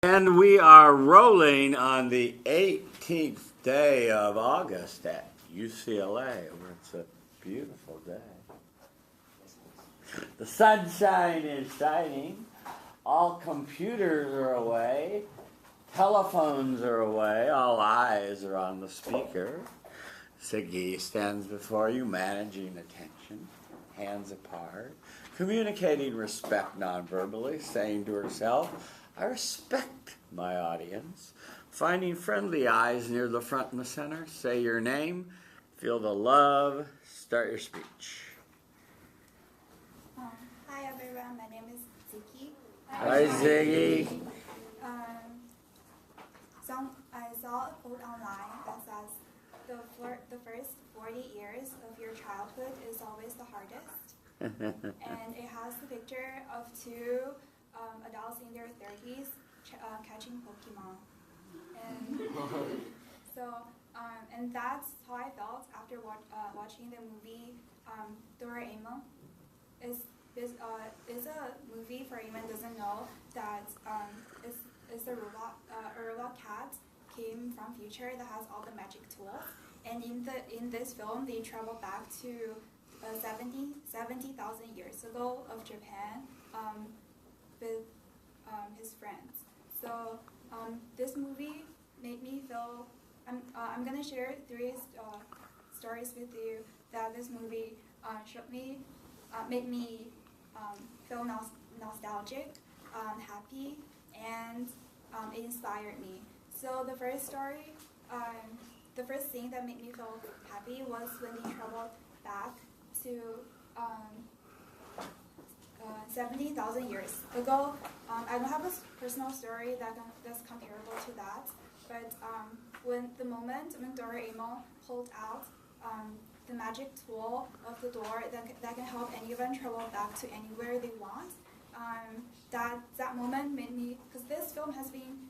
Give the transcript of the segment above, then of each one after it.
And we are rolling on the 18th day of August at UCLA, where it's a beautiful day. The sunshine is shining. All computers are away. Telephones are away. All eyes are on the speaker. Siggy stands before you, managing attention, hands apart, communicating respect non-verbally, saying to herself, I respect my audience. Finding friendly eyes near the front and the center. Say your name. Feel the love. Start your speech. Hi everyone, my name is Ziggy. Hi, Ziggy. I saw a quote online that says, the first 40 years of your childhood is always the hardest. And it has the picture of two adults in their 30s catching Pokemon. And and that's how I felt after watching the movie Doraemon. Is a movie for anyone who doesn't know that is a robot cat came from future that has all the magic tools. And in this film, they travel back to 70,000 years ago of Japan with his friends. So this movie made me feel. I'm gonna share three stories with you that this movie made me feel nostalgic, happy, and it inspired me. So the first story, the first thing that made me feel happy was when they traveled back to 70,000 years ago. I don't have a personal story that's comparable to that, but when Doraemon pulled out the magic tool of the door that can help anyone travel back to anywhere they want, that moment made me, because this film has been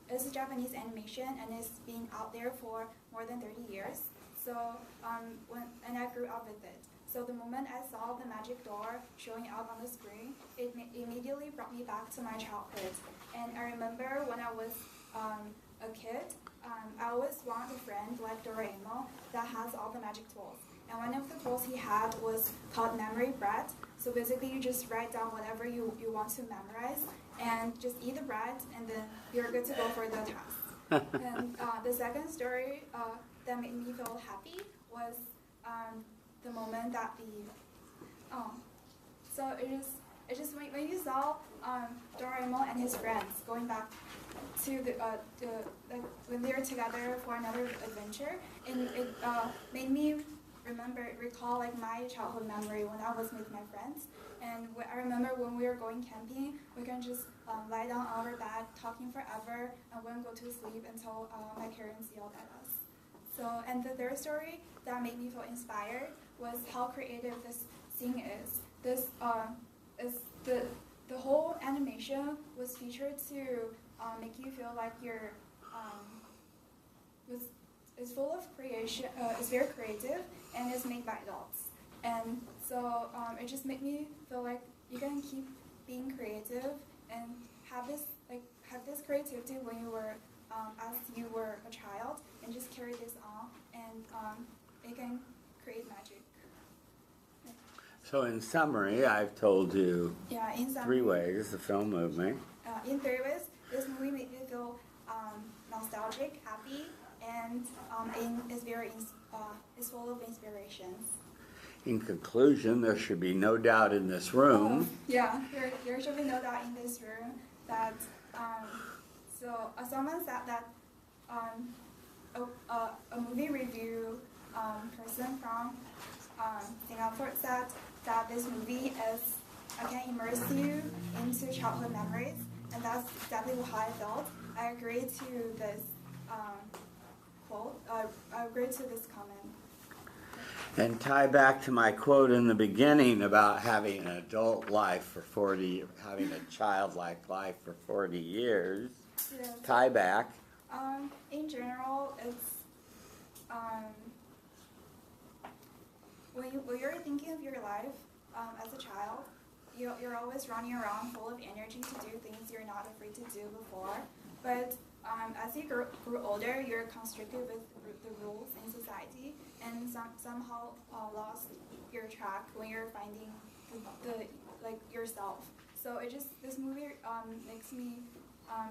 is a Japanese animation and it's been out there for more than 30 years. So and I grew up with it. So the moment I saw the magic door showing up on the screen, it immediately brought me back to my childhood. And I remember when I was a kid, I always wanted a friend like Doraemon that has all the magic tools. And one of the tools he had was called memory bread. So basically you just write down whatever you want to memorize and just eat the bread and then you're good to go for the test. And the second story that made me feel happy was the moment that so it just when you saw Doraemon and his friends going back to when they were together for another adventure, and it made me recall like my childhood memory when I was with my friends. And I remember when we were going camping, we can just lie down on our bed talking forever and wouldn't go to sleep until my parents yelled at us. So, and the third story that made me feel inspired was how creative this scene is. This is the whole animation was featured to make you feel like you're is full of creation. It's very creative and it's made by adults. And so it just made me feel like you can keep being creative and have this creativity when you were as you were a child, and just carry this on, and it can create magic. So in summary, I've told you In summary, 3 ways the film moved me. In 3 ways, this movie made me feel nostalgic, happy, and is full of inspirations. In conclusion, there should be no doubt in this room. There should be no doubt in this room that someone said that a movie review person from Singapore said that this movie can immerse you into childhood memories, and that's exactly how I felt. I agree to this quote. I agree to this comment. And tie back to my quote in the beginning about having an adult life for 40, having a childlike life for 40 years. Yes. Tie back. In general, it's when you're thinking of your life as a child, you're always running around full of energy to do things you're not afraid to do before. But as you grew older, you're constricted with the rules in society, and somehow lost your track when you're finding the like yourself. So this movie makes me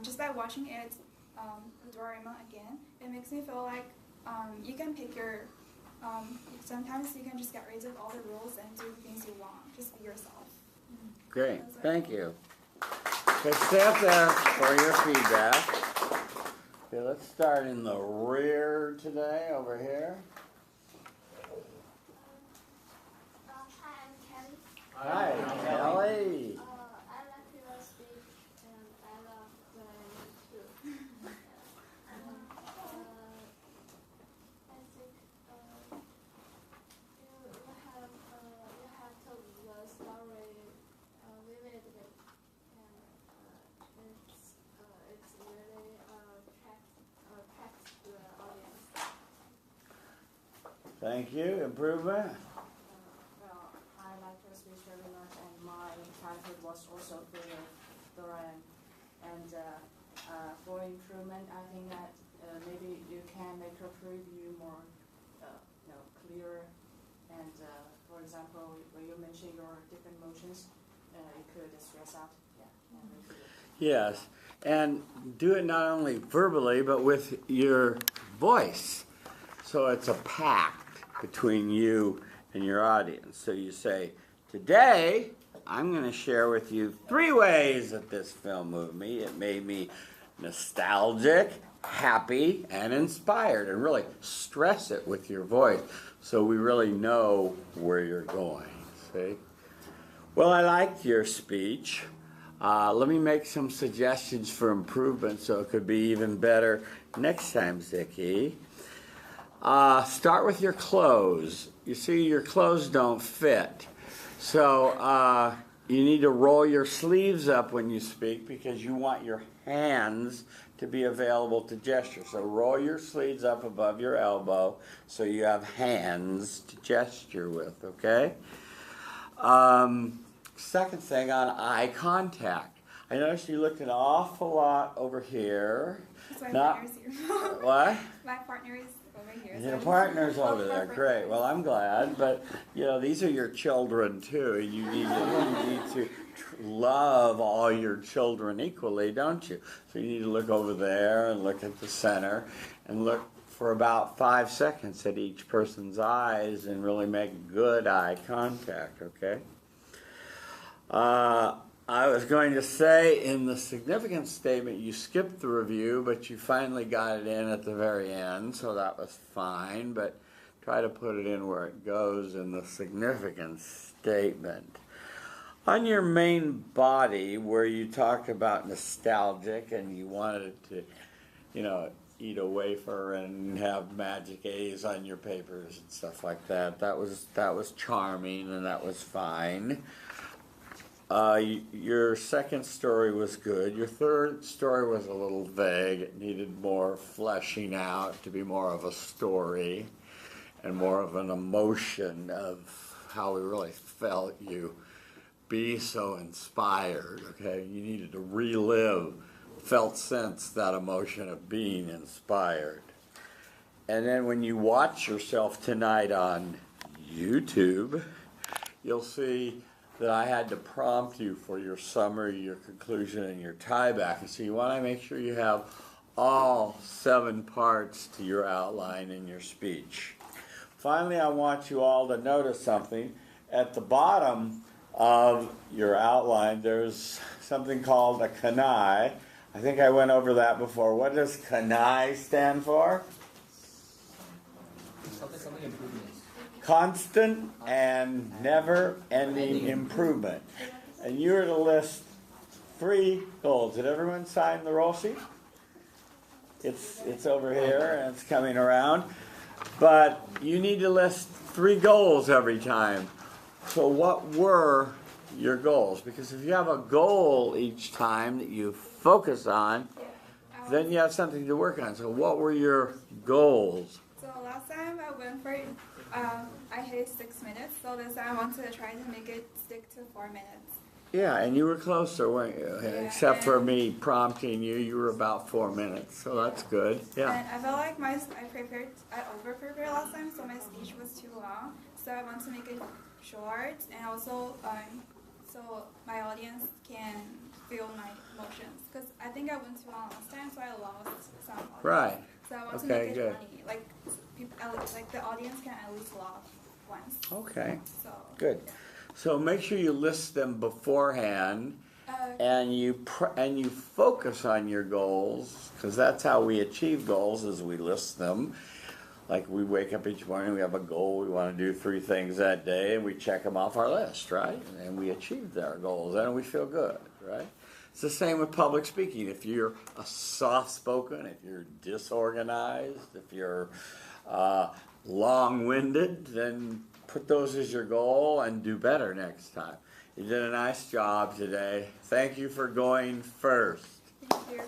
just by watching it, the Doraemon again, it makes me feel like you can pick your. Sometimes you can just get rid of all the rules and do the things you want. Just be yourself. Great, thank you. Okay, stay up there for your feedback. Okay, let's start in the rear today, over here. Hi, I'm Kelly. Hi, Kelly. I like your speech and I love Doraemon too. I think you have told the story vividly, and it's really attracts the audience. Thank you. Improvement? Well, I like your speech very much, and my childhood was also filled with Doraemon. And for improvement, I think that maybe you can make your preview more, clearer. And for example, when you mention your different emotions, you could stress out. Yeah. And repeat it. Yes. And do it not only verbally, but with your voice. So it's a pact between you and your audience. So you say, today, I'm going to share with you 3 ways that this film moved me. It made me nostalgic, happy, and inspired. And really stress it with your voice so we really know where you're going. See? Well, I liked your speech. Let me make some suggestions for improvement so it could be even better next time, Ziki. Start with your clothes. You see, your clothes don't fit. So you need to roll your sleeves up when you speak because you want your hands to be available to gesture. So roll your sleeves up above your elbow so you have hands to gesture with, okay? Second thing on eye contact. I noticed you looked an awful lot over here. That's why my Not- partner's here. What? My partner is over here. Your so- partner's over Oh, there, perfect. great. Well, I'm glad, but these are your children too. You need to love all your children equally, don't you? So you need to look over there and look at the center and look for about 5 seconds at each person's eyes and really make good eye contact, okay? I was going to say in the significance statement you skipped the review, but you finally got it in at the very end, so that was fine, but try to put it in where it goes in the significance statement. On your main body, where you talked about nostalgic and you wanted to, eat a wafer and have magic A's on your papers and stuff like that, that was charming and that was fine. Your second story was good. Your third story was a little vague. It needed more fleshing out to be more of a story and more of an emotion of how we really felt you be so inspired, okay? You needed to relive, felt sense that emotion of being inspired. And then when you watch yourself tonight on YouTube, you'll see that I had to prompt you for your summary, your conclusion, and your tie back. And so you want to make sure you have all 7 parts to your outline in your speech. Finally, I want you all to notice something. At the bottom of your outline, there's something called a kanai. I think I went over that before. What does kanai stand for? Something improvements. Constant and never-ending improvement. And you were to list 3 goals. Did everyone sign the roll sheet? It's over here and it's coming around. But you need to list 3 goals every time. So what were your goals? Because if you have a goal each time that you focus on, then you have something to work on. So what were your goals? So last time I went for I hit 6 minutes, so this time I want to try to make it stick to 4 minutes. Yeah, and you were closer, weren't you? Yeah, Except for and- me prompting you, you were about 4 minutes, so that's good. Yeah. And I felt like I over prepared last time, so my speech was too long. So I want to make it short, and also so my audience can feel my emotions. Because I think I went too long last time, so I lost some audience. Right. So I want to Okay, make it good. funny, like like the audience can at least laugh once. Okay, So good. So make sure you list them beforehand, and you focus on your goals, because that's how we achieve goals, is we list them. Like we wake up each morning, we have a goal, we want to do 3 things that day, and we check them off our list, right? And we achieved our goals, and we feel good, right? It's the same with public speaking. If you're a soft-spoken, if you're disorganized, if you're long-winded, then put those as your goal and do better next time. You did a nice job today. Thank you for going first. thank you.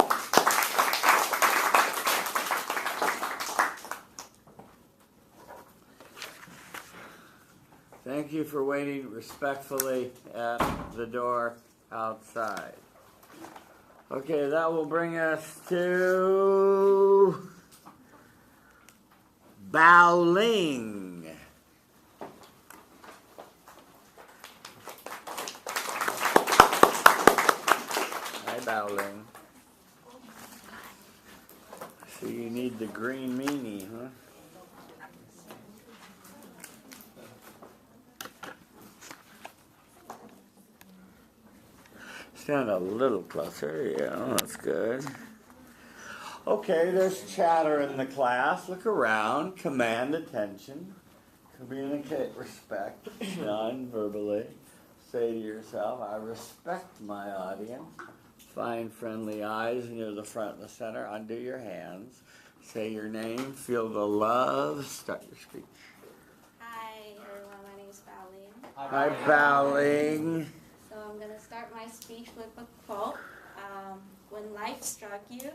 Thank you for waiting respectfully at the door outside. Okay, that will bring us to Baoling. Hi, Baoling. So you need the green meanie, huh? Stand a little closer, yeah, that's good. Okay, there's chatter in the class. Look around, command attention, communicate respect non-verbally. Say to yourself, I respect my audience. Find friendly eyes near the front and the center. Undo your hands. Say your name, feel the love. Start your speech. Hi everyone, my name is Baoling. Hi, Baoling. So I'm going to start my speech with a quote. When life struck you,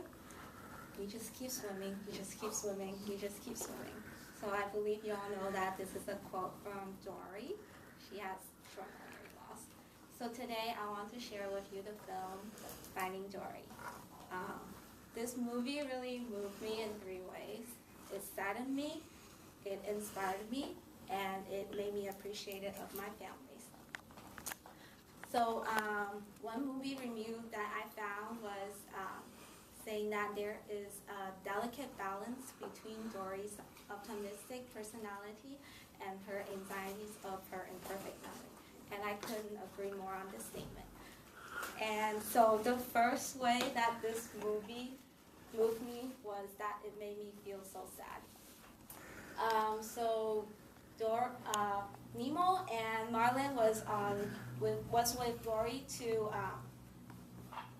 you just keep swimming, you just keep swimming, you just keep swimming. So I believe you all know that this is a quote from Dory. She has short memory loss. So today I want to share with you the film Finding Dory. This movie really moved me in 3 ways. It saddened me, it inspired me, and it made me appreciative of my families. So one movie review that I found was saying that there is a delicate balance between Dory's optimistic personality and her anxieties of her imperfect memory. And I couldn't agree more on this statement. And so the first way that this movie moved me was that it made me feel so sad. Nemo and Marlin was with Dory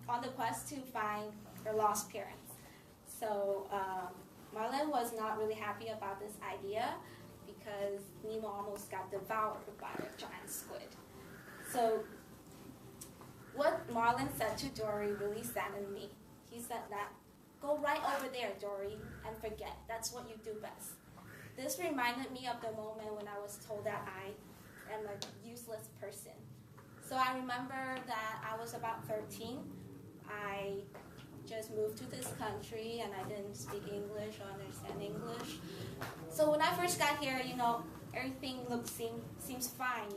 on the quest to find her lost parents. So Marlin was not really happy about this idea because Nemo almost got devoured by a giant squid. So what Marlin said to Dory really saddened me. He said that, go right over there, Dory, and forget. That's what you do best. This reminded me of the moment when I was told that I am a useless person. So I remember that I was about 13. I just moved to this country and I didn't speak English or understand English. So when I first got here, everything seems fine,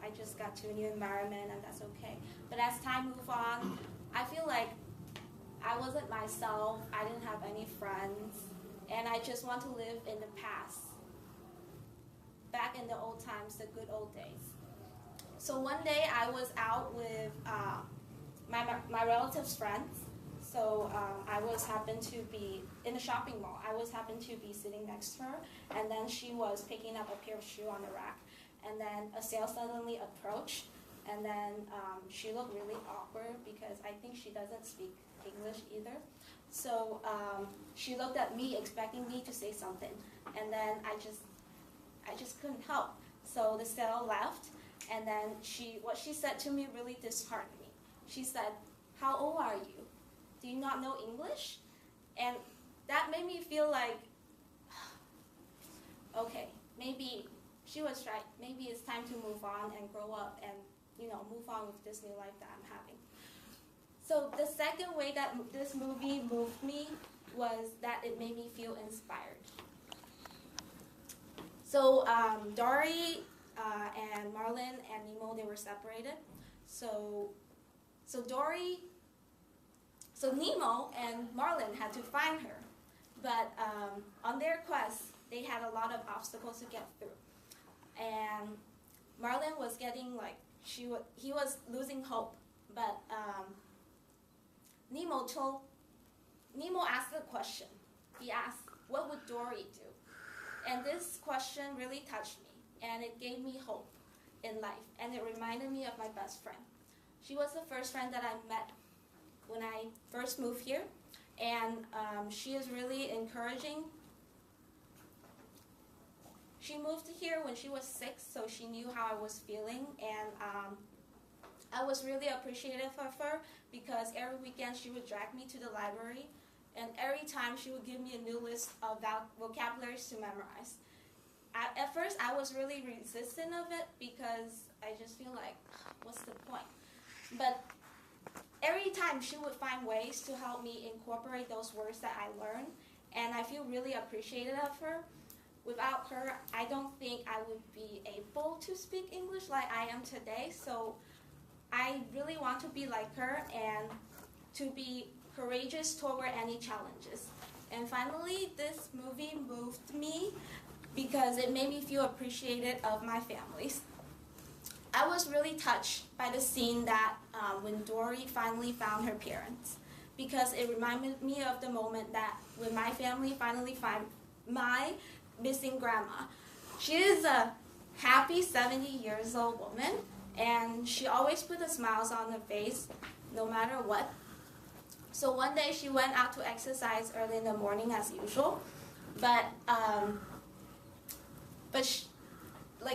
I just got to a new environment and that's okay. But as time moved on, I feel like I wasn't myself, I didn't have any friends, and I just want to live in the past, back in the old times, the good old days. So one day I was out with my relative's friends. So I happened to be in a shopping mall. I happened to be sitting next to her, and then she was picking up a pair of shoes on the rack. And then a sale suddenly approached, and then she looked really awkward because I think she doesn't speak English either. So she looked at me expecting me to say something, and then I just couldn't help. So the seller left, and then what she said to me really disheartened me. She said, "How old are you? Do you not know English?" And that made me feel like, okay, maybe she was right. Maybe it's time to move on and grow up and move on with this new life that I'm having. So the second way that this movie moved me was that it made me feel inspired. So Dory and Marlin and Nemo, they were separated. So Nemo and Marlin had to find her. But on their quest, they had a lot of obstacles to get through. And Marlin was getting he was losing hope. But Nemo asked a question. He asked, what would Dory do? And this question really touched me, and it gave me hope in life, and it reminded me of my best friend. She was the first friend that I met when I first moved here, and she is really encouraging. She moved here when she was 6, so she knew how I was feeling, and I was really appreciative of her because every weekend she would drag me to the library, and every time she would give me a new list of vocabularies to memorize. At first, I was really resistant of it because I just feel like, what's the point? But every time she would find ways to help me incorporate those words that I learned, and I feel really appreciative of her. Without her, I don't think I would be able to speak English like I am today. So I really want to be like her and to be courageous toward any challenges. And finally, this movie moved me because it made me feel appreciated of my families. I was really touched by the scene that when Dory finally found her parents, because it reminded me of the moment that when my family finally found my missing grandma. She is a happy 70 years old woman, and she always put a smile on her face no matter what. So one day she went out to exercise early in the morning as usual, but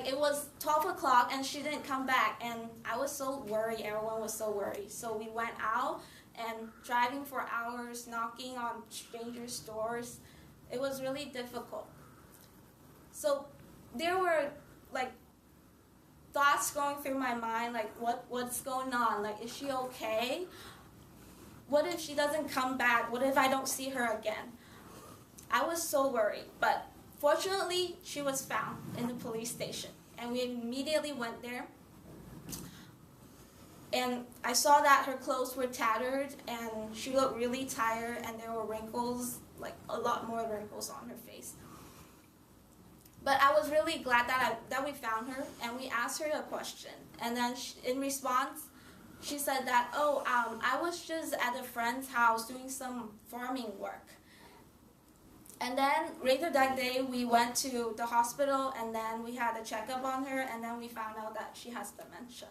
it was 12 o'clock and she didn't come back, and I was so worried, everyone was so worried. So we went out and driving for hours, knocking on strangers' doors. It was really difficult. So there were thoughts going through my mind, what's going on? Is she okay? What if she doesn't come back? What if I don't see her again? I was so worried, but fortunately, she was found in the police station, and we immediately went there. And I saw that her clothes were tattered, and she looked really tired, and there were wrinkles, a lot more wrinkles on her face. But I was really glad that we found her, and we asked her a question. And then in response, she said that, I was just at a friend's house doing some farming work. And then later that day, we went to the hospital, and then we had a checkup on her, and then we found out that she has dementia.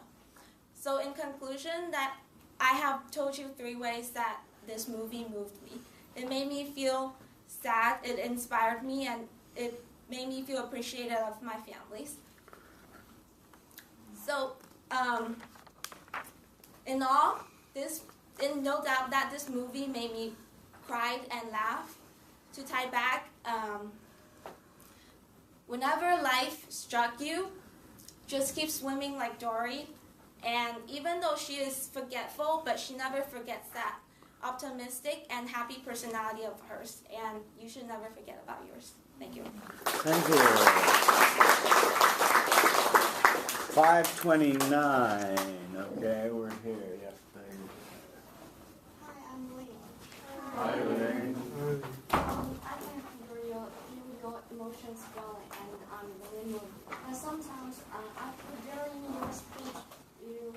So in conclusion, that I have told you 3 ways that this movie moved me. It made me feel sad, it inspired me, and it made me feel appreciated of my families. So, in all, no doubt that this movie made me cry and laugh. To tie back, whenever life struck you, just keep swimming like Dory. And even though she is forgetful, but she never forgets that optimistic and happy personality of hers. And you should never forget about yours. Thank you. Thank you. 529. Okay, we're here. Yes, thank you. Hi, I'm Lee. Hi, Elaine. I can feel your emotions well and really moved. But sometimes during your speech, you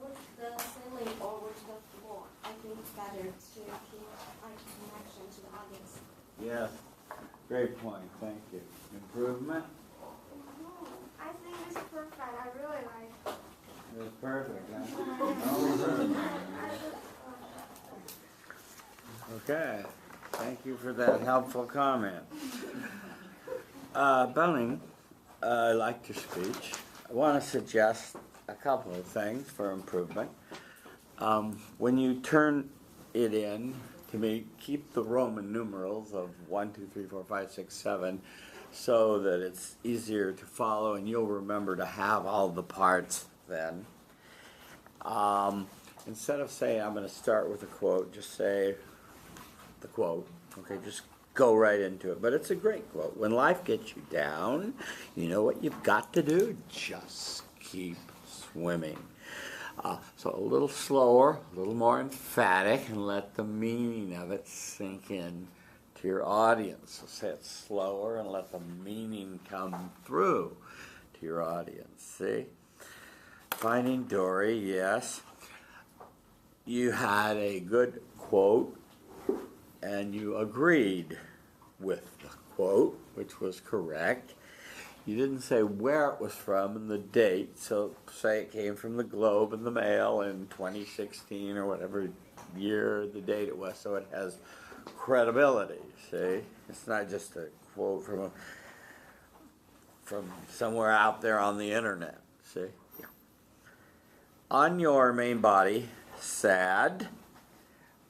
look the ceiling or with the floor. I think it's better to keep connection to the audience. Yes, great point. Thank you. Improvement? I think it's perfect. I really like it. It's perfect, huh? No improvement. Okay. Thank you for that helpful comment. Bunning, I liked your speech. I want to suggest a couple of things for improvement. When you turn it in, to me, keep the Roman numerals of 1, 2, 3, 4, 5, 6, 7, so that it's easier to follow and you'll remember to have all the parts then. Instead of saying I'm going to start with a quote, just say the quote. Okay, just go right into it. But it's a great quote. When life gets you down, you know what you've got to do? Just keep swimming. So a little slower, a little more emphatic, and let the meaning of it sink in to your audience. So say it slower and let the meaning come through to your audience. See? Finding Dory, yes. You had a good quote, and you agreed with the quote, which was correct. You didn't say where it was from and the date, so say it came from the Globe and the Mail in 2016 or whatever year, the date it was, so it has credibility, see? It's not just a quote from somewhere out there on the internet, see? Yeah. On your main body, sad,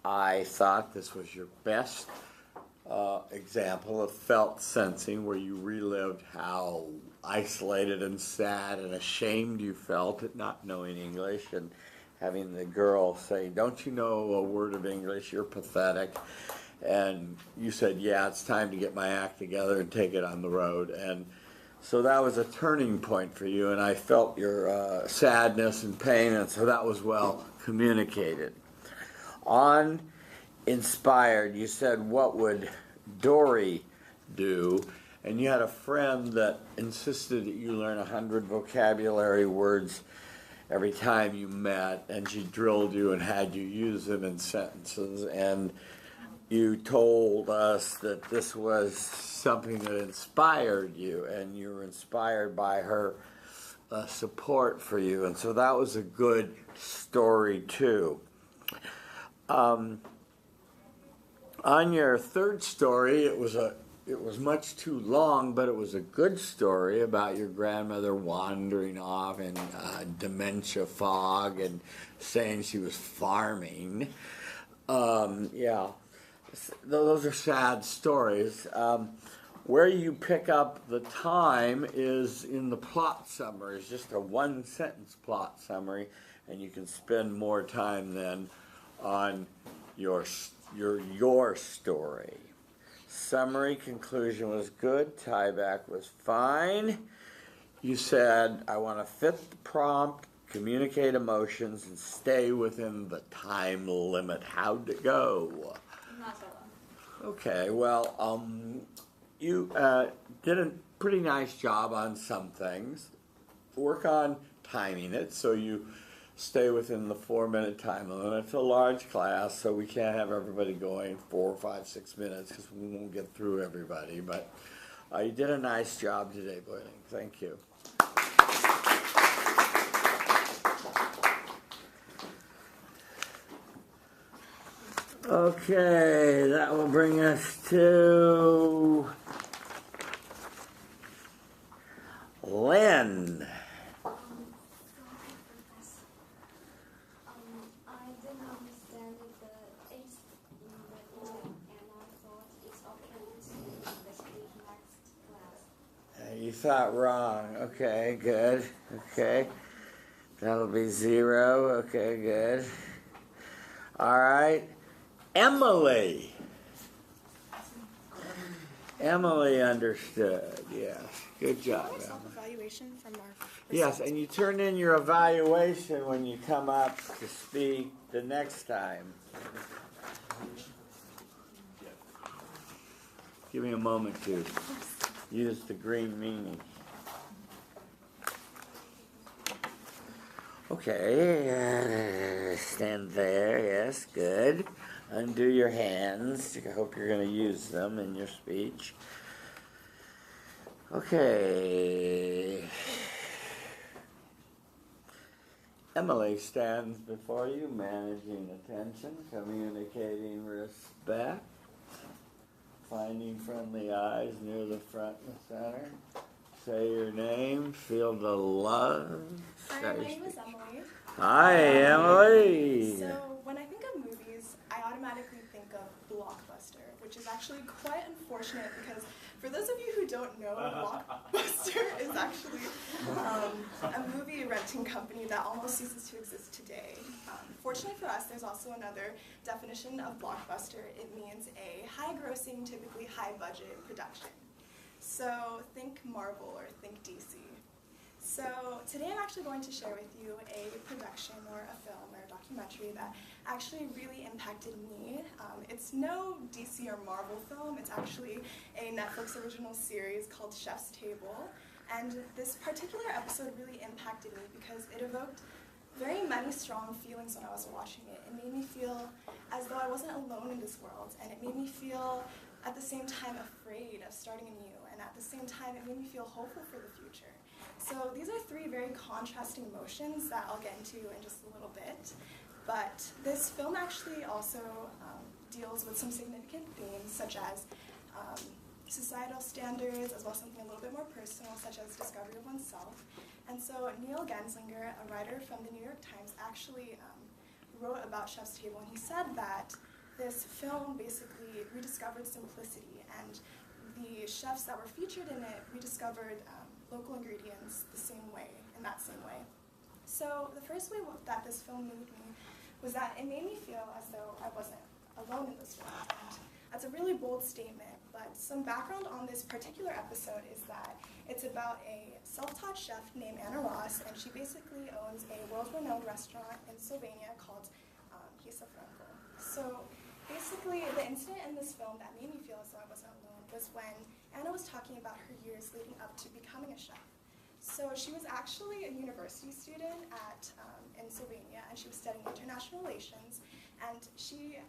I thought this was your best example of felt sensing, where you relived how isolated and sad and ashamed you felt at not knowing English, and having the girl say, "Don't you know a word of English? You're pathetic." And you said, "Yeah, it's time to get my act together and take it on the road." And so that was a turning point for you, and I felt your sadness and pain, and so that was well communicated. On inspired, you said, "What would Dory do?" And you had a friend that insisted that you learn 100 vocabulary words every time you met, and she drilled you and had you use them in sentences. And you told us that this was something that inspired you, and you were inspired by her support for you. And so that was a good story too. On your third story, it was much too long, but it was a good story about your grandmother wandering off in dementia fog and saying she was farming. Yeah, those are sad stories. Where you pick up the time is in the plot summary. It's just a one-sentence plot summary, and you can spend more time then on your story. Summary conclusion was good. Tieback was fine. You said, "I want to fit the prompt, communicate emotions, and stay within the time limit." How'd it go? Not so well. Okay, well, you did a pretty nice job on some things. Work on timing it so you stay within the 4-minute time limit. It's a large class, so we can't have everybody going 4, 5, 6 minutes because we won't get through everybody. But you did a nice job today, Boiling. Thank you. Okay, that will bring us to Lynn. I didn't understand the H in the email, and I thought it's okay to investigate next class. You thought wrong. Okay, good. Okay. That'll be 0. Okay, good. All right. Emily. Emily understood. Yes. Good job, Emily. Self-evaluation from our Yes, and you turn in your evaluation when you come up to speak the next time. Give me a moment to use the green meaning. Okay, stand there, yes, good. Undo your hands. I hope you're going to use them in your speech. Okay. Emily stands before you, managing attention, communicating respect, finding friendly eyes near the front and center. Say your name, feel the love. Hi, my name is Emily. Hi, Emily. So when I think of movies, I automatically think of Blockbuster, which is actually quite unfortunate because For those of you who don't know, Blockbuster is actually a movie renting company that almost ceases to exist today. Fortunately for us, there's also another definition of blockbuster. It means a high-grossing, typically high-budget production. So think Marvel or think DC. So today I'm actually going to share with you a production or a film or a documentary that actually really impacted me. It's no DC or Marvel film, it's actually a Netflix original series called Chef's Table. And this particular episode really impacted me because it evoked very many strong feelings when I was watching it. It made me feel as though I wasn't alone in this world, and it made me feel at the same time afraid of starting anew, and at the same time it made me feel hopeful for the future. So these are three very contrasting emotions that I'll get into in just a little bit. But this film actually also deals with some significant themes such as societal standards, as well as something a little bit more personal, such as discovery of oneself. And so Neil Genslinger, a writer from the New York Times, actually wrote about Chef's Table, and he said that this film basically rediscovered simplicity, and the chefs that were featured in it rediscovered local ingredients in that same way. So the first way that this film moved me was that it made me feel as though I wasn't alone in this world. And that's a really bold statement, but some background on this particular episode is that it's about a self-taught chef named Anna Ross, and she basically owns a world-renowned restaurant in Slovenia called Franco. So basically, the incident in this film that made me feel as though I wasn't alone was when Anna was talking about her years leading up to becoming a chef. So she was actually a university student in Slovenia, and she was studying international relations, and she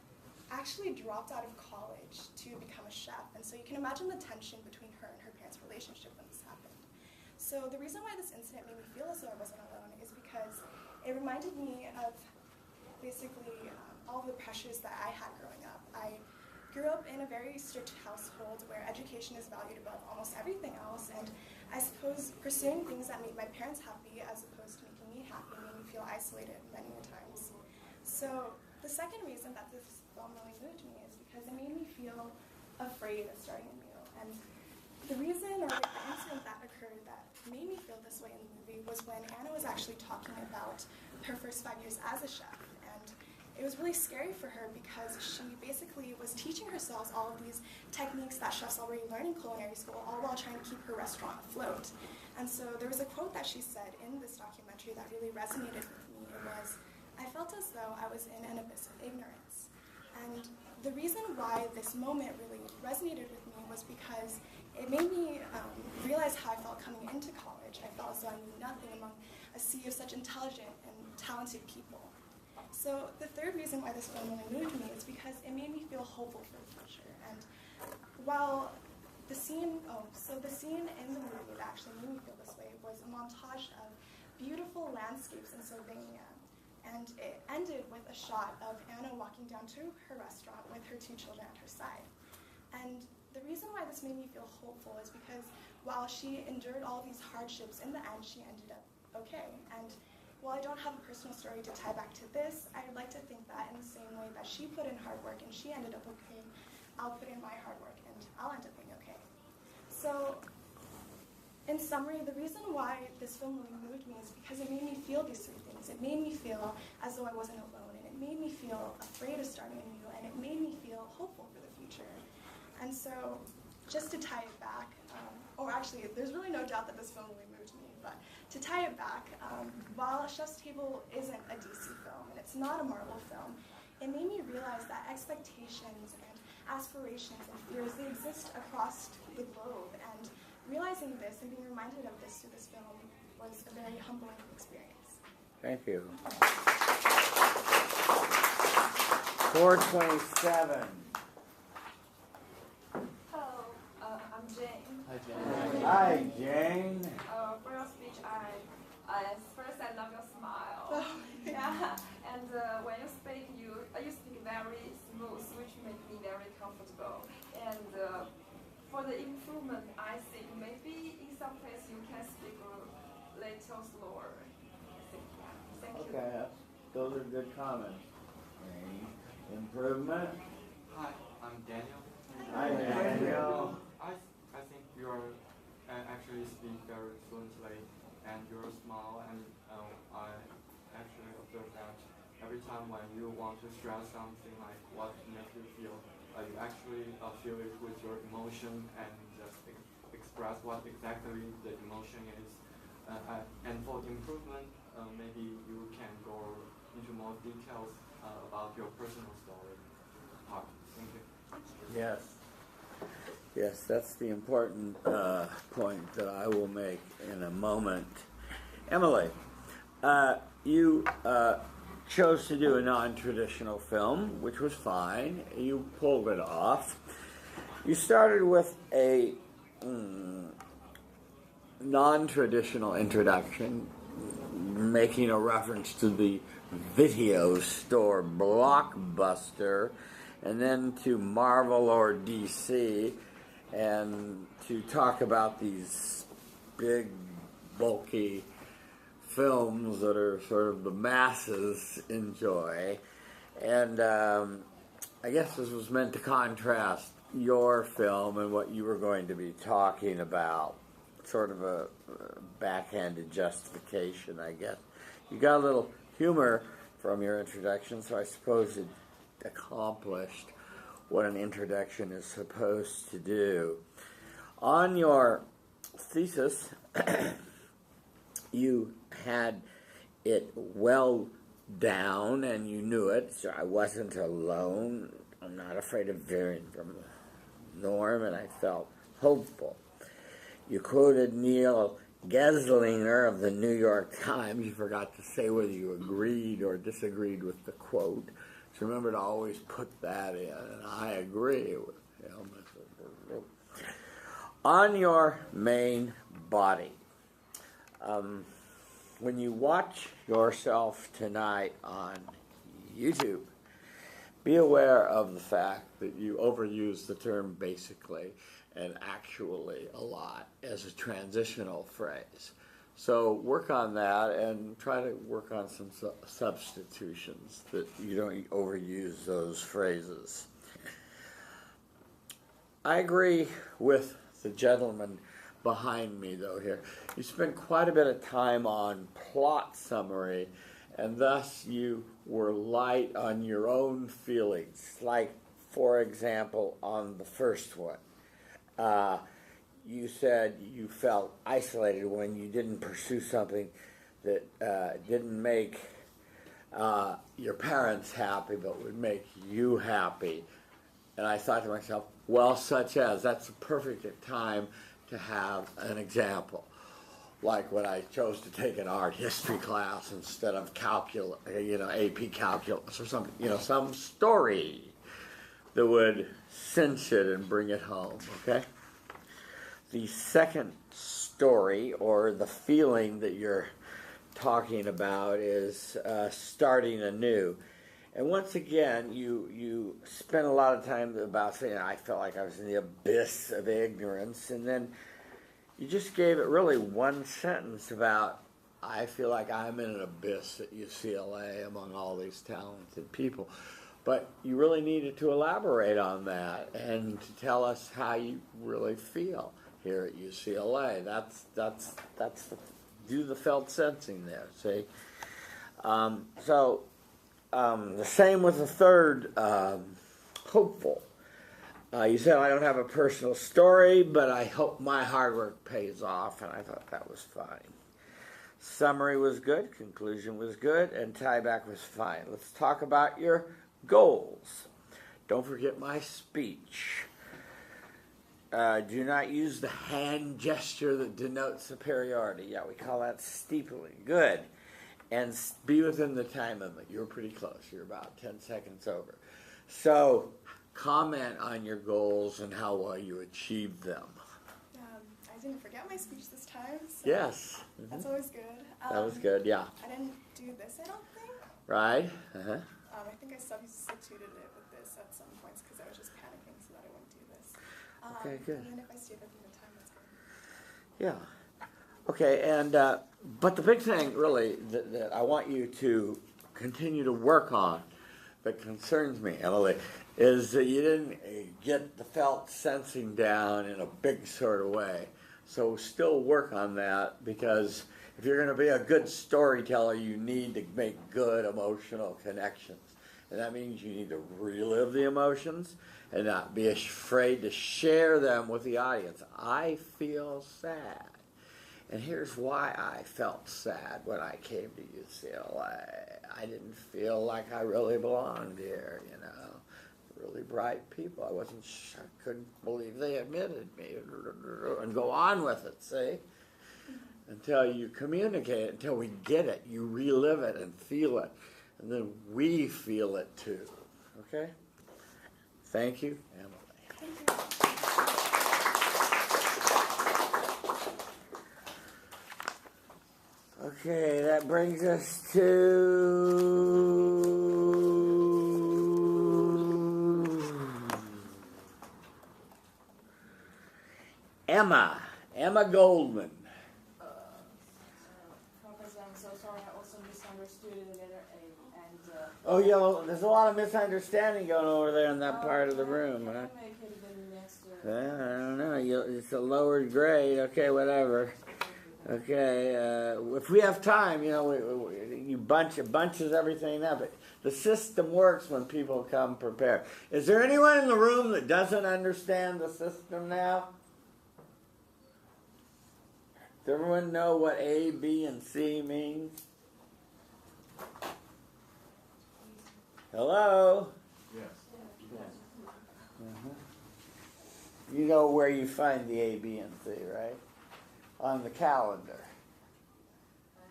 actually dropped out of college to become a chef. And so you can imagine the tension between her and her parents' relationship when this happened. So the reason why this incident made me feel as though I wasn't alone is because it reminded me of basically all the pressures that I had growing up. I grew up in a very strict household where education is valued above almost everything else, and I suppose pursuing things that made my parents happy as opposed to making me happy made me feel isolated many times. So the second reason that this film really moved me is because it made me feel afraid of starting anew. And the reason or the incident that occurred that made me feel this way in the movie was when Anna was actually talking about her first 5 years as a chef. It was really scary for her because she basically was teaching herself all of these techniques that chefs already learn in culinary school, all while trying to keep her restaurant afloat. And so there was a quote that she said in this documentary that really resonated with me. It was, "I felt as though I was in an abyss of ignorance." And the reason why this moment really resonated with me was because it made me realize how I felt coming into college. I felt as though I knew nothing among a sea of such intelligent and talented people. So the third reason why this film really moved me is because it made me feel hopeful for the future. And while the scene in the movie that actually made me feel this way was a montage of beautiful landscapes in Slovenia. And it ended with a shot of Anna walking down to her restaurant with her 2 children at her side. And the reason why this made me feel hopeful is because while she endured all these hardships, in the end she ended up okay. And while I don't have a personal story to tie back to this, I'd like to think that in the same way that she put in hard work and she ended up okay, I'll put in my hard work and I'll end up being okay. So, in summary, the reason why this film really moved me is because it made me feel these 3 things. It made me feel as though I wasn't alone, and it made me feel afraid of starting anew, and it made me feel hopeful for the future. And so, just to tie it back, or actually, there's really no doubt that this film really moved me, but to tie it back, while Chef's Table isn't a DC film, and it's not a Marvel film, it made me realize that expectations and aspirations and fears, they exist across the globe, and realizing this and being reminded of this through this film was a very humbling experience. Thank you. 427. Hello, I'm Jane. Hi, Jane. Hi, Jane. For your speech, first I love your smile. Yeah, and when you speak, you speak very smooth, which makes me very comfortable. And for the improvement, I think maybe in some place you can speak a little slower. Thank you. Okay, those are good comments. Jane. Improvement. Hi, I'm Daniel. Hi, Daniel. I think you're actually speak very fluently, and your smile, and I actually observe that every time when you want to stress something like what makes you feel, you actually feel it with your emotion and just express what exactly the emotion is. And for improvement, maybe you can go into more details about your personal story. Thank you. Yes. Yes, that's the important point that I will make in a moment. Emily, you chose to do a non-traditional film, which was fine. You pulled it off. You started with a non-traditional introduction, making a reference to the video store Blockbuster, and then to Marvel or DC, and to talk about these big, bulky films that are sort of the masses enjoy. And I guess this was meant to contrast your film and what you were going to be talking about. Sort of a backhanded justification, I guess. You got a little humor from your introduction, so I suppose it accomplished what an introduction is supposed to do. On your thesis, you had it well down and you knew it, so I wasn't alone. I'm not afraid of veering from the norm, and I felt hopeful. You quoted Neil Geslinger of the New York Times. You forgot to say whether you agreed or disagreed with the quote. So remember to always put that in, and I agree with him. On your main body, when you watch yourself tonight on YouTube, be aware of the fact that you overuse the term basically and actually a lot as a transitional phrase. So work on that and try to work on some substitutions that you don't overuse those phrases. I agree with the gentleman behind me, though, here. You spent quite a bit of time on plot summary, and thus you were light on your own feelings. Like, for example, on the first one. You said you felt isolated when you didn't pursue something that didn't make your parents happy, but would make you happy. And I thought to myself, well, such as, that's the perfect time to have an example. Like when I chose to take an art history class instead of AP calculus or something, some story that would cinch it and bring it home, okay? The second story, or the feeling that you're talking about, is starting anew. And once again, you spent a lot of time about saying, I felt like I was in the abyss of ignorance, and then you just gave it really one sentence about, I feel like I'm in an abyss at UCLA among all these talented people. But you really needed to elaborate on that and to tell us how you really feel here at UCLA. That's do the felt sensing there, see? The same with the third, hopeful. You said, I don't have a personal story, but I hope my hard work pays off, and I thought that was fine. Summary was good, conclusion was good, and tieback was fine. Let's talk about your goals. Don't forget my speech. Do not use the hand gesture that denotes superiority. Yeah, we call that steepling. Good. And be within the time limit. You're pretty close. You're about 10 seconds over. So, comment on your goals and how well you achieved them. I didn't forget my speech this time. So Yes. That's always good. That was good, yeah. I didn't do this, I don't think. Right? Uh-huh. I think I substituted it with this at some points because I was just panicking so that I wouldn't do this. Okay, good. And then if I stayed within the time, that's good. Yeah. Okay, and but the big thing, really, that I want you to continue to work on that concerns me, Emily, is that you didn't get the felt sensing down in a big sort of way. So still work on that, because if you're going to be a good storyteller, you need to make good emotional connections. And that means you need to relive the emotions and not be afraid to share them with the audience. I feel sad. And here's why I felt sad when I came to UCLA. I didn't feel like I really belonged here, you know. Really bright people. I couldn't believe they admitted me, and go on with it, see? Until you communicate, until we get it, you relive it and feel it. And then we feel it too, okay? Thank you, Emily. Thank you. Okay, that brings us to Emma Goldman. Professor, I'm so sorry. I also misunderstood the letter A. And Oh yeah, well, there's a lot of misunderstanding going over there in that part of the room, can huh? I make it the next? I don't know. It's a lowered grade. Okay, whatever. Okay, if we have time, you know, you bunches everything up. The system works when people come prepared. Is there anyone in the room that doesn't understand the system now? Does everyone know what A, B, and C means? Hello? Yes. You know where you find the A, B, and C, right? On the calendar.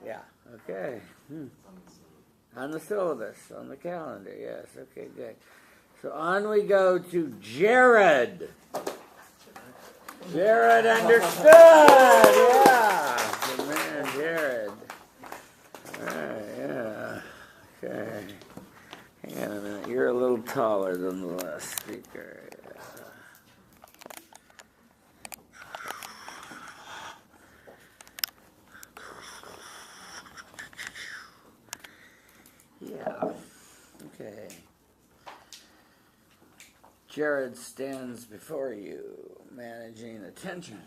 Yeah, okay. On the syllabus, on the calendar, yes, okay, good. So on we go to Jared. Jared understood, yeah. Good man, Jared. All right, yeah, okay. Hang on a minute, you're a little taller than the last speaker. Yeah. Okay. Jared stands before you, managing attention,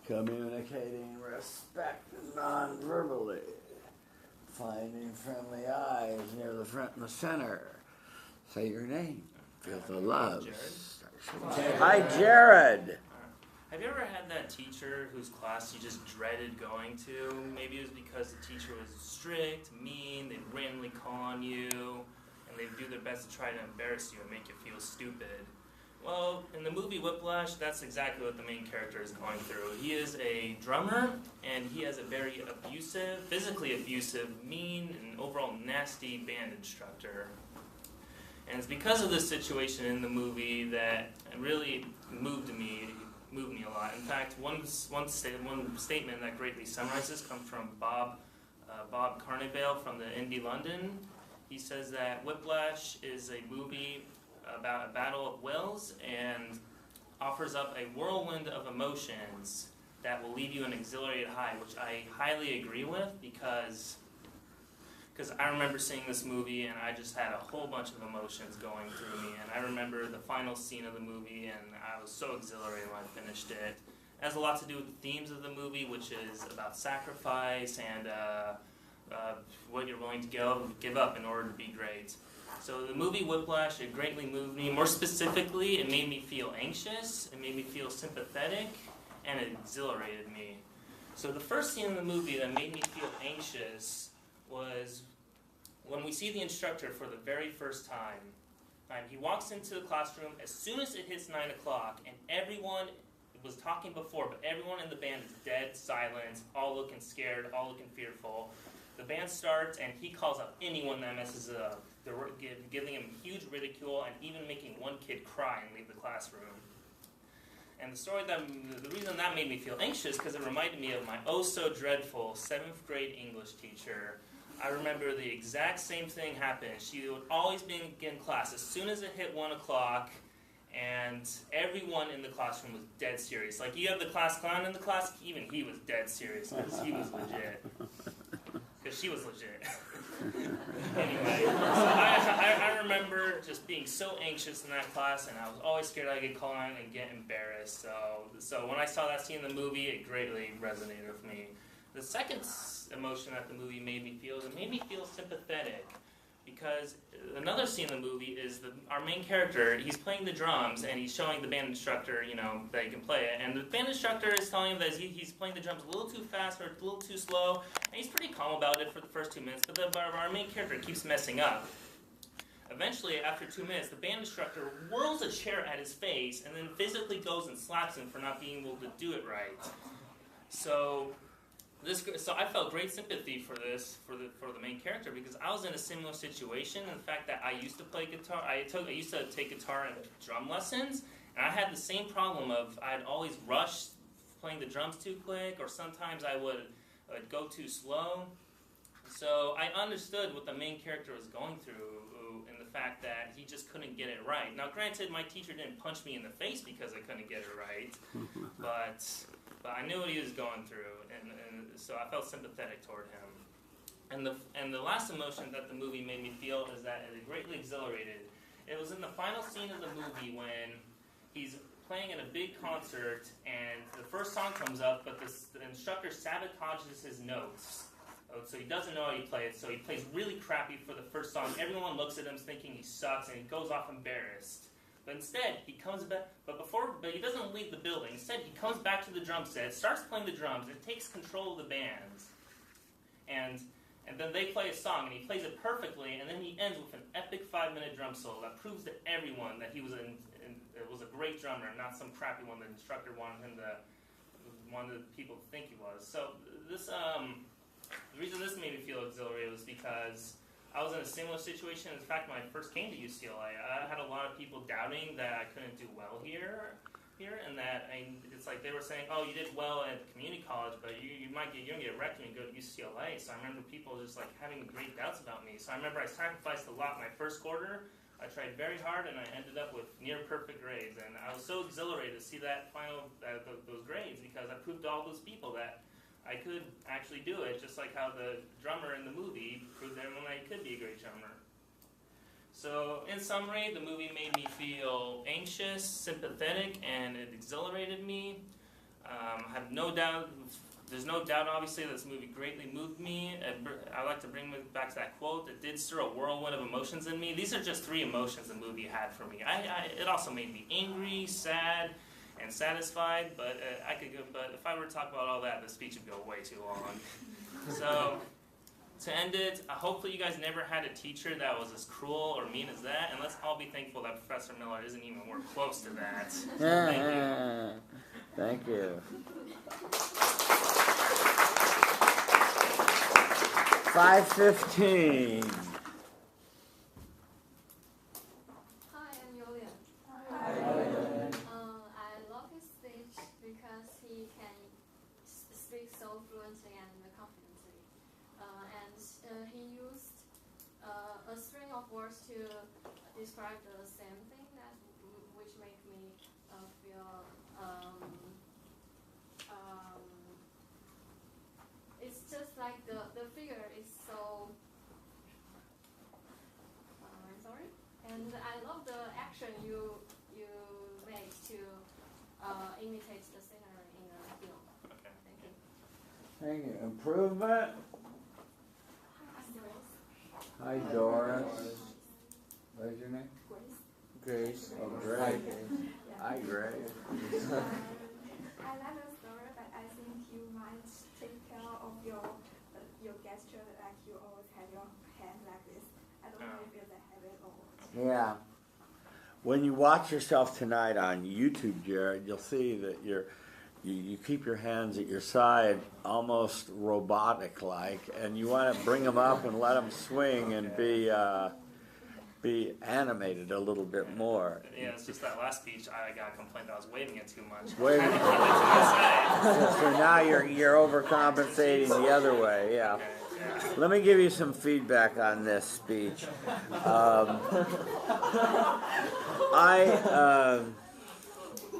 communicating respect non-verbally, finding friendly eyes near the front and the center. Say your name. Feel the love. Hi, Jared. Have you ever had that teacher whose class you just dreaded going to? Maybe it was because the teacher was strict, mean, they'd randomly call on you, and they'd do their best to try to embarrass you and make you feel stupid. Well, in the movie Whiplash, that's exactly what the main character is going through. He is a drummer, and he has a very abusive, physically abusive, mean, and overall nasty band instructor. And it's because of this situation in the movie that it really moved me a lot. In fact, one statement that greatly summarizes comes from Bob Carnevale from the Indie London. He says that Whiplash is a movie about a battle of wills and offers up a whirlwind of emotions that will leave you an exhilarated high, which I highly agree with because I remember seeing this movie and I just had a whole bunch of emotions going through me. And I remember the final scene of the movie and I was so exhilarated when I finished it. It has a lot to do with the themes of the movie, which is about sacrifice and what you're willing to give up in order to be great. So the movie Whiplash, it greatly moved me. More specifically, it made me feel anxious, it made me feel sympathetic, and it exhilarated me. So the first scene in the movie that made me feel anxious was when we see the instructor for the very first time. He walks into the classroom as soon as it hits 9 o'clock, and everyone was talking before, but everyone in the band is dead silent, all looking scared, all looking fearful. The band starts, and he calls out anyone that messes it up, giving him huge ridicule, and even making one kid cry and leave the classroom. And the reason that made me feel anxious, because it reminded me of my oh-so-dreadful 7th grade English teacher. I remember the exact same thing happened. She would always be in class as soon as it hit 1 o'clock, and everyone in the classroom was dead serious. Like, you have the class clown in the class, even he was dead serious, because he was legit. Because she was legit. Anyway, so I remember just being so anxious in that class, and I was always scared I'd get caught on and get embarrassed. So when I saw that scene in the movie, it greatly resonated with me. The second emotion that the movie made me feel is it made me feel sympathetic. Because another scene in the movie is our main character, he's playing the drums, and he's showing the band instructor, that he can play it. And the band instructor is telling him that he's playing the drums a little too fast or a little too slow. And he's pretty calm about it for the first 2 minutes, but our main character keeps messing up. Eventually, after 2 minutes, the band instructor whirls a chair at his face and then physically goes and slaps him for not being able to do it right. So I felt great sympathy for the main character because I was in a similar situation. In the fact that I used to play guitar, I used to take guitar and drum lessons, and I had the same problem of I'd always rush playing the drums too quick, or sometimes I would go too slow. So I understood what the main character was going through in the fact that he just couldn't get it right. Now, granted, my teacher didn't punch me in the face because I couldn't get it right, but I knew what he was going through, and so I felt sympathetic toward him. And the last emotion that the movie made me feel is that it greatly exhilarated. It was in the final scene of the movie when he's playing in a big concert, and the first song comes up, but the instructor sabotages his notes. So he doesn't know how to play it, so he plays really crappy for the first song. Everyone looks at him thinking he sucks, and he goes off embarrassed. But instead, he comes back, but he doesn't leave the building. Instead, he comes back to the drum set, starts playing the drums, and takes control of the band. And then they play a song, and he plays it perfectly, and then he ends with an epic 5-minute drum solo that proves to everyone that he was a great drummer, not some crappy one the instructor wanted people to think he was. So the reason this made me feel exhilarated was because I was in a similar situation. In fact, when I first came to UCLA, I had a lot of people doubting that I couldn't do well here, and that it's like they were saying, "Oh, you did well at community college, but you're gonna get wrecked when you go to UCLA." So I remember people just like having great doubts about me. So I remember I sacrificed a lot my first quarter. I tried very hard, and I ended up with near perfect grades. And I was so exhilarated to see that those grades because I proved to all those people that I could actually do it, just like how the drummer in the movie proved to everyone that he could be a great drummer. So, in summary, the movie made me feel anxious, sympathetic, and it exhilarated me. Have no doubt, there's no doubt, obviously, that this movie greatly moved me. I like to bring it back to that quote. It did stir a whirlwind of emotions in me. These are just 3 emotions the movie had for me. It also made me angry, sad, and satisfied, but But if I were to talk about all that, the speech would go way too long. So, to end it, hopefully you guys never had a teacher that was as cruel or mean as that, and let's all be thankful that Professor Miller isn't even more close to that. Thank you. Thank you. 5:15. Hi, I'm Yulia. I love his speech because he can speak so fluently and confidently. And he used a string of words to describe the same thing which make me feel it's just like the figure is so I'm sorry. And I love the action you make to imitate the scenery in the film. Okay. Thank you. Thank you. Improvement. Hi, Doris. What is your name? Grace. Oh, Grace. Hi, Grace. I like the story, but I think you might take care of your gesture, like you always have your hand like this. I don't know if it's a habit or. Yeah. When you watch yourself tonight on YouTube, Jared, you'll see that you keep your hands at your side, almost robotic-like, and you want to bring them up and let them swing and be animated a little bit more. Yeah, it's just that last speech, I got a complaint that I was waving it too much. Waving it to the side. So now you're overcompensating the other way, yeah. Okay, yeah. Let me give you some feedback on this speech.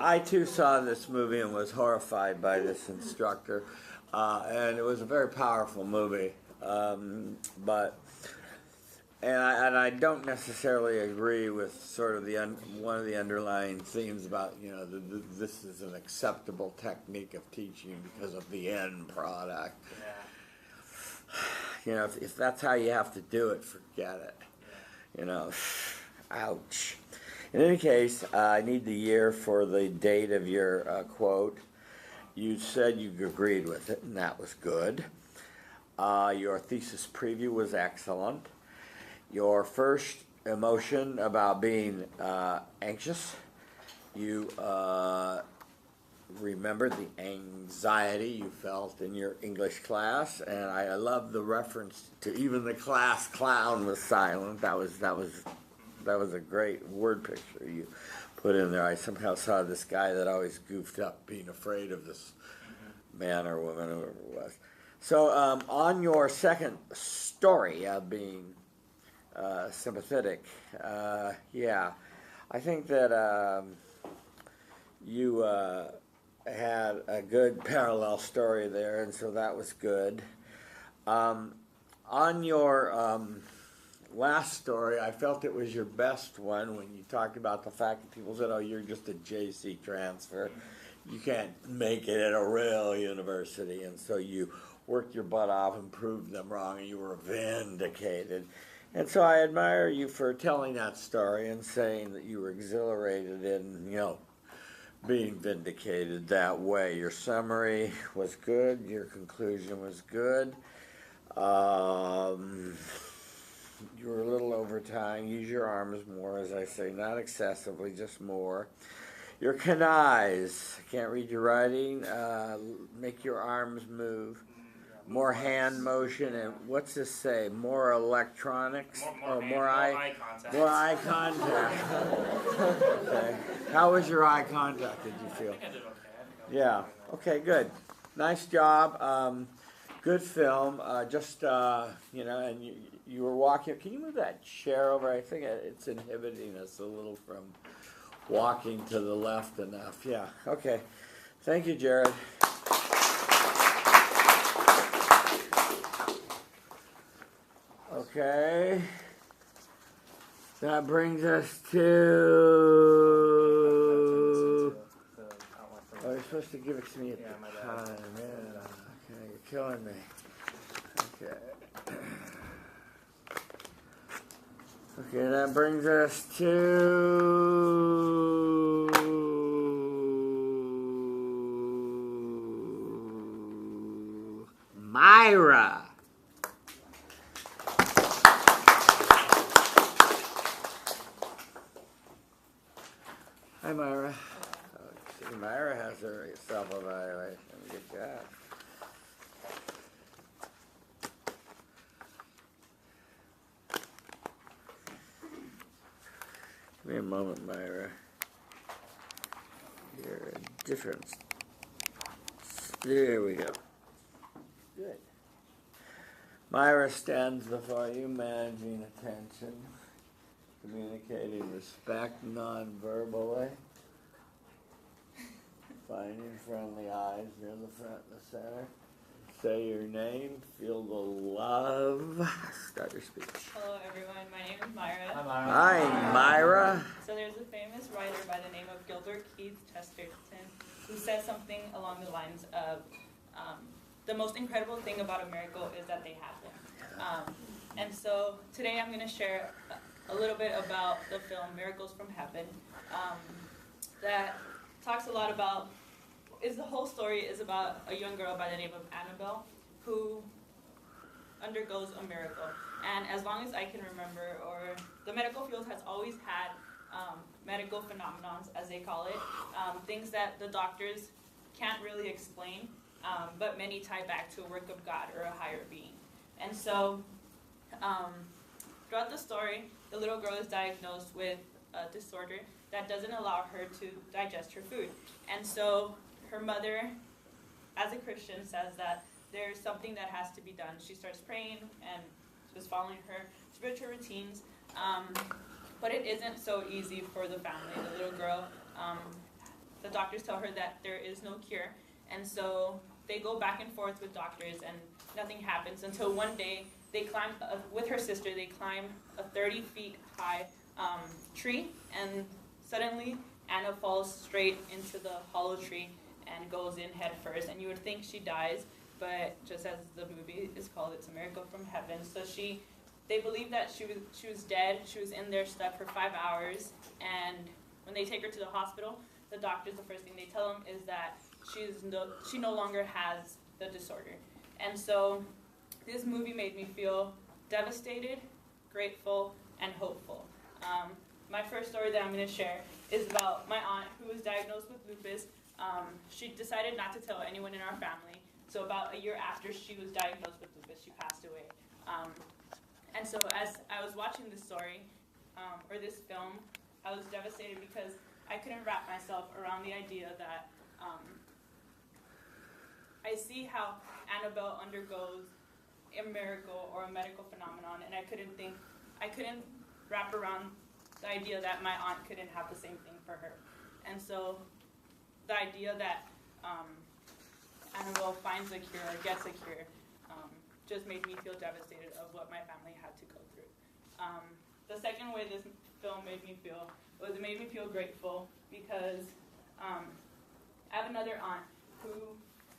I too saw this movie and was horrified by this instructor, and it was a very powerful movie. But and I don't necessarily agree with sort of one of the underlying themes about, this is an acceptable technique of teaching because of the end product. Yeah. If that's how you have to do it, forget it. Ouch. In any case, I need the year for the date of your quote. You said you agreed with it, and that was good. Your thesis preview was excellent. Your first emotion about being anxious, you remembered the anxiety you felt in your English class, and I love the reference to even the class clown was silent. That was a great word picture you put in there. I somehow saw this guy that always goofed up being afraid of this man or woman, whoever it was. So on your second story of being sympathetic, I think that you had a good parallel story there, and so that was good. On your last story, I felt it was your best one when you talked about the fact that people said, "Oh, you're just a JC transfer. You can't make it at a real university," and so you worked your butt off and proved them wrong, and you were vindicated. And so I admire you for telling that story and saying that you were exhilarated in, being vindicated that way. Your summary was good. Your conclusion was good. You were a little over time. Use your arms more, as I say, not excessively, just more. Your canais, I can't read your writing. Make your arms move. More hand motion, and what's this say? More electronics? More eye contact. More eye contact. Okay. How was your eye contact, did you feel? I think I did okay. Yeah. Okay, good. Nice job. Good film. And you were walking. Can you move that chair over? I think it's inhibiting us a little from walking to the left enough. Yeah. Okay. Thank you, Jared. Okay. That brings us to. Oh, you're supposed to give it to me at the time. Yeah. Okay, you're killing me. Okay. Okay, that brings us to Myra. Hi, Myra. See, Myra has her self-evaluation. Good job. Give me a moment, Myra. You're a difference. There we go. Good. Myra stands before you, managing attention, communicating respect non-verbally, finding friendly eyes near the front and the center. Say your name, feel the love. Start your speech. Hello everyone, my name is Myra. Hi, Myra. Hi, Myra. So there's a famous writer by the name of Gilbert Keith Chesterton who said something along the lines of, the most incredible thing about a miracle is that they happen. And so today I'm going to share a little bit about the film Miracles from Heaven that talks a lot about, the whole story is about a young girl by the name of Annabelle who undergoes a miracle. And as long as I can remember, or the medical field has always had medical phenomenons, as they call it, things that the doctors can't really explain, but many tie back to a work of God or a higher being. And so throughout the story, the little girl is diagnosed with a disorder that doesn't allow her to digest her food. And so her mother, as a Christian, says that there's something that has to be done. She starts praying and just following her spiritual routines. But it isn't so easy for the family. The little girl, the doctors tell her that there is no cure. And so they go back and forth with doctors and nothing happens until one day they climb, with her sister, they climb a 30 feet high tree, and suddenly Anna falls straight into the hollow tree and goes in head first, and you would think she dies, but just as the movie is called, it's a miracle from heaven. So they believe that she was dead. She was in there stuck for 5 hours, and when they take her to the hospital, the doctors, the first thing they tell them is that she no longer has the disorder. And so this movie made me feel devastated, grateful, and hopeful. My first story that I'm going to share is about my aunt who was diagnosed with lupus. She decided not to tell anyone in our family. So about a year after she was diagnosed with lupus, she passed away. And so as I was watching this story, or this film, I was devastated because I couldn't wrap myself around the idea that I see how Annabelle undergoes a miracle or a medical phenomenon, and I couldn't wrap around the idea that my aunt couldn't have the same thing for her. And so the idea that Annabelle finds a cure or gets a cure just made me feel devastated of what my family had to go through. The second way this film made me feel was it made me feel grateful because I have another aunt who,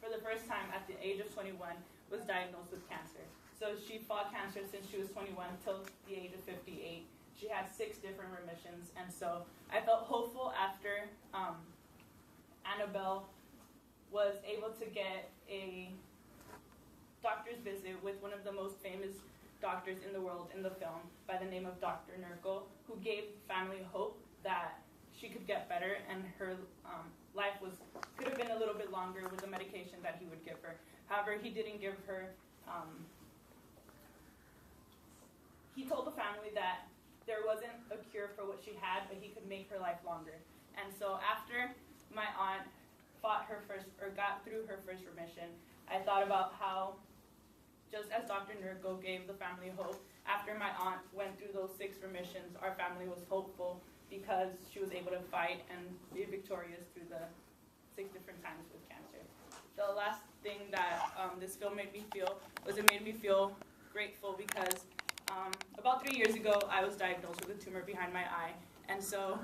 for the first time at the age of 21, was diagnosed with cancer. So she fought cancer since she was 21 till the age of 58. She had 6 different remissions, and so I felt hopeful after Annabelle was able to get a doctor's visit with one of the most famous doctors in the world in the film by the name of Dr. Nurgle, who gave family hope that she could get better and her life could have been a little bit longer with the medication that he would give her. However, he didn't give her, he told the family that there wasn't a cure for what she had, but he could make her life longer. And so after my aunt got through her first remission, I thought about how, just as Dr. Nurgle gave the family hope, after my aunt went through those 6 remissions, our family was hopeful because she was able to fight and be victorious through the 6 different times with cancer. The last thing that this film made me feel was it made me feel grateful because about 3 years ago, I was diagnosed with a tumor behind my eye. And so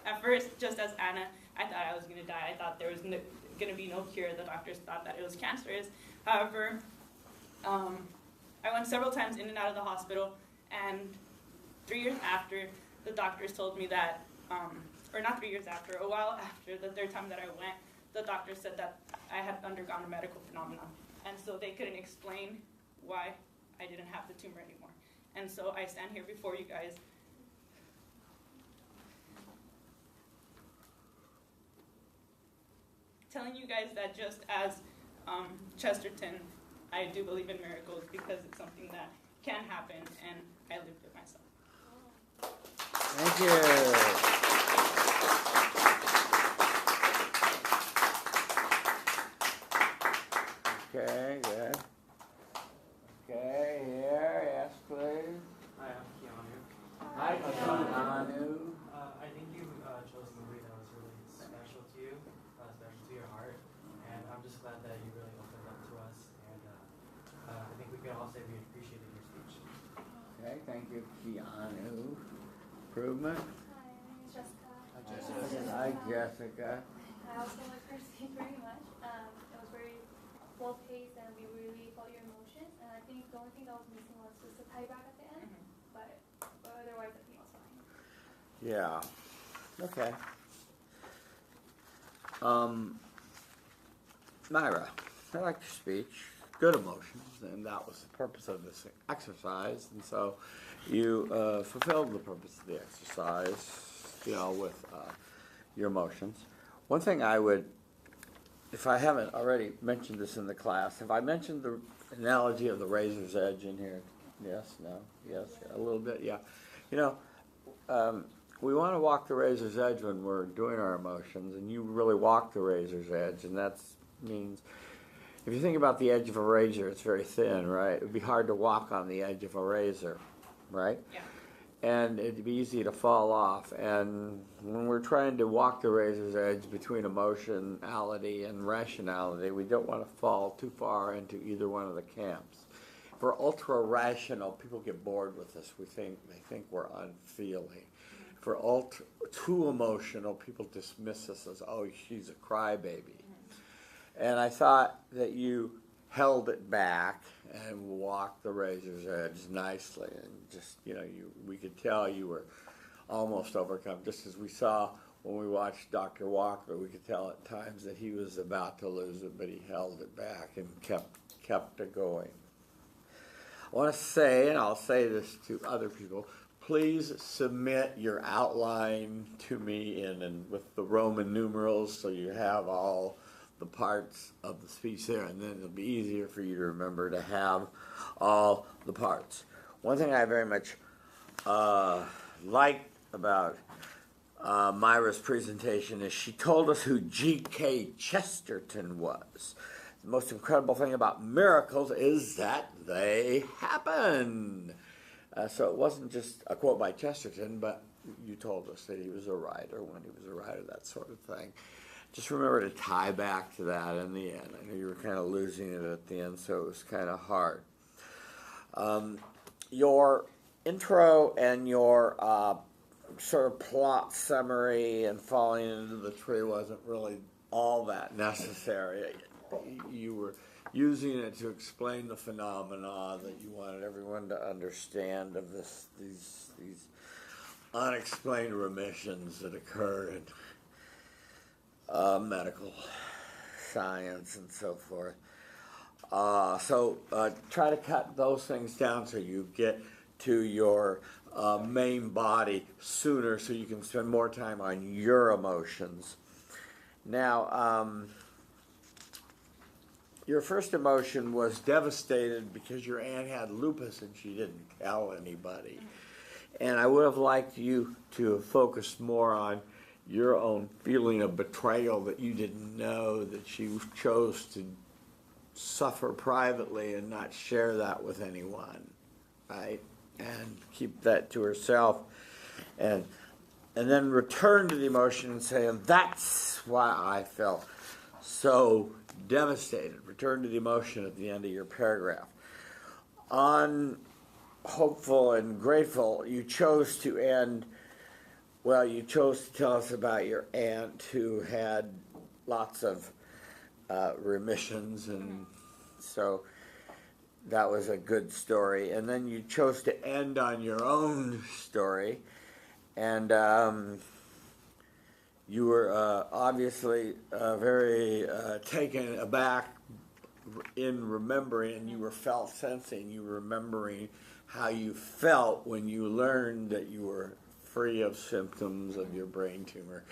at first, just as Anna, I thought I was going to die. I thought there was going to be no cure. The doctors thought that it was cancerous. However, I went several times in and out of the hospital, and 3 years after, the doctors told me that, or not 3 years after, a while after, the 3rd time that I went, the doctor said that I had undergone a medical phenomenon. And so they couldn't explain why I didn't have the tumor anymore. And so I stand here before you guys telling you guys that just as Chesterton, I do believe in miracles because it's something that can happen, and I lived it myself. Thank you. Okay, good. Okay, here, yes, please. Hi, I'm Keanu. Hi, Keanu. I think you chose a movie that was really special to you, special to your heart, and I'm just glad that you really opened up to us, and I think we can all say we appreciated your speech. Okay, thank you, Keanu. Improvement? Hi, my name is Jessica. Hi, Jessica. Hi, Jessica. I also like her speech very much. It was very well paced and we really felt your emotions. And I think the only thing that was missing was just a tie back at the end. But otherwise, I think it was fine. Yeah. Okay. Myra, I liked your speech. Good emotions, and that was the purpose of this exercise. And so you fulfilled the purpose of the exercise, with your emotions. One thing I would, if I haven't already mentioned this in the class, have I mentioned the analogy of the razor's edge in here? Yes, no, yes, a little bit, yeah. We want to walk the razor's edge when we're doing our emotions, and you really walk the razor's edge, and that means, if you think about the edge of a razor, it's very thin, right? It would be hard to walk on the edge of a razor, right? Yeah. And it'd be easy to fall off. And when we're trying to walk the razor's edge between emotionality and rationality, we don't want to fall too far into either one of the camps. For ultra-rational, people get bored with us. They think we're unfeeling. For too emotional, people dismiss us as, oh, she's a crybaby. And I thought that you held it back and walked the razor's edge nicely, and just, we could tell you were almost overcome, just as we saw when we watched Dr. Walker. We could tell at times that he was about to lose it, but he held it back and kept it going. I want to say, and I'll say this to other people, please submit your outline to me and with the Roman numerals, so you have all the parts of the speech there, and then it'll be easier for you to remember to have all the parts. One thing I very much liked about Myra's presentation is she told us who G.K. Chesterton was. The most incredible thing about miracles is that they happen. So it wasn't just a quote by Chesterton, but you told us that he was a writer when he was a writer, that sort of thing. Just remember to tie back to that in the end. I know you were kind of losing it at the end, so it was kind of hard. Your intro and your sort of plot summary and falling into the tree wasn't really all that necessary. You were using it to explain the phenomena that you wanted everyone to understand of these unexplained remissions that occur in medical science and so forth. So try to cut those things down so you get to your main body sooner, so you can spend more time on your emotions. Now, your first emotion was devastated because your aunt had lupus and she didn't tell anybody. And I would have liked you to have focused more on your own feeling of betrayal, that you didn't know that she chose to suffer privately and not share that with anyone, right? And keep that to herself, and then return to the emotion and say, and that's why I felt so devastated. Return to the emotion at the end of your paragraph. On hopeful and grateful, you chose to end, well, you chose to tell us about your aunt who had lots of remissions, and so that was a good story. And then you chose to end on your own story, and you were obviously very taken aback in remembering, and you were sensing, you were remembering how you felt when you learned that you were free of symptoms of your brain tumor.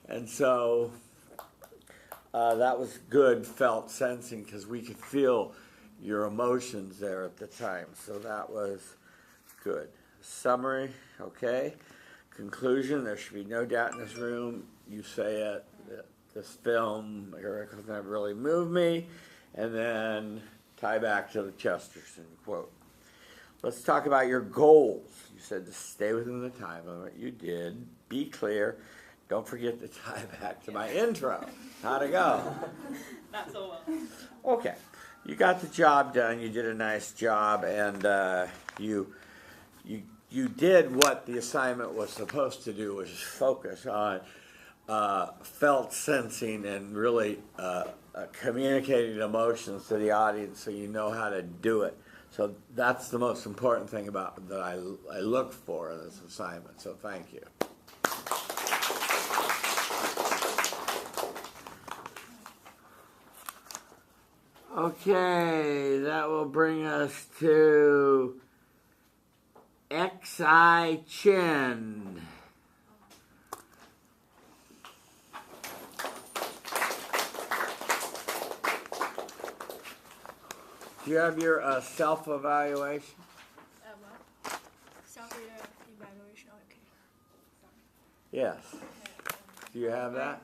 And so that was good felt sensing, because we could feel your emotions there at the time. So that was good. Summary, okay. Conclusion, there should be no doubt in this room. You say it, that this film, Miracles Never Really Moved Me, and then tie back to the Chesterton quote. Let's talk about your goals. You said to stay within the time limit. You did. Be clear. Don't forget to tie back to my intro. How'd it go? Not so well. Okay. You got the job done. You did a nice job, and you did what the assignment was supposed to do, which is focus on felt sensing and really communicating emotions to the audience, so you know how to do it. So that's the most important thing about that I look for in this assignment. So thank you. Okay, that will bring us to X.I. Chin. Do you have your self-evaluation? What? Self-evaluation, okay. Yes. Do you have that?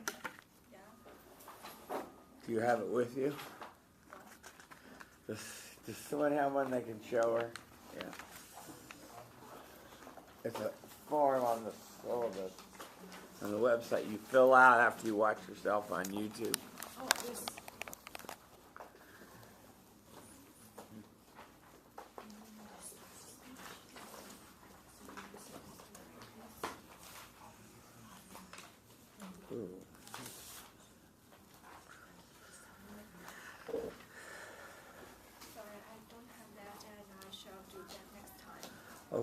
Yeah. Do you have it with you? Does someone have one they can show her? Yeah. It's a form on the syllabus on the website you fill out after you watch yourself on YouTube. Oh, this.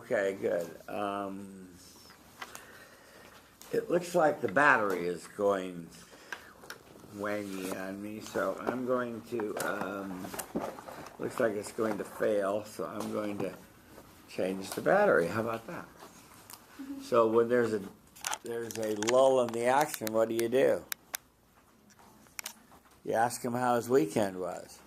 Okay, good. It looks like the battery is going wangy on me, so I'm going to, looks like it's going to fail, so I'm going to change the battery. How about that? So when there's a lull in the action, what do? You ask him how his weekend was.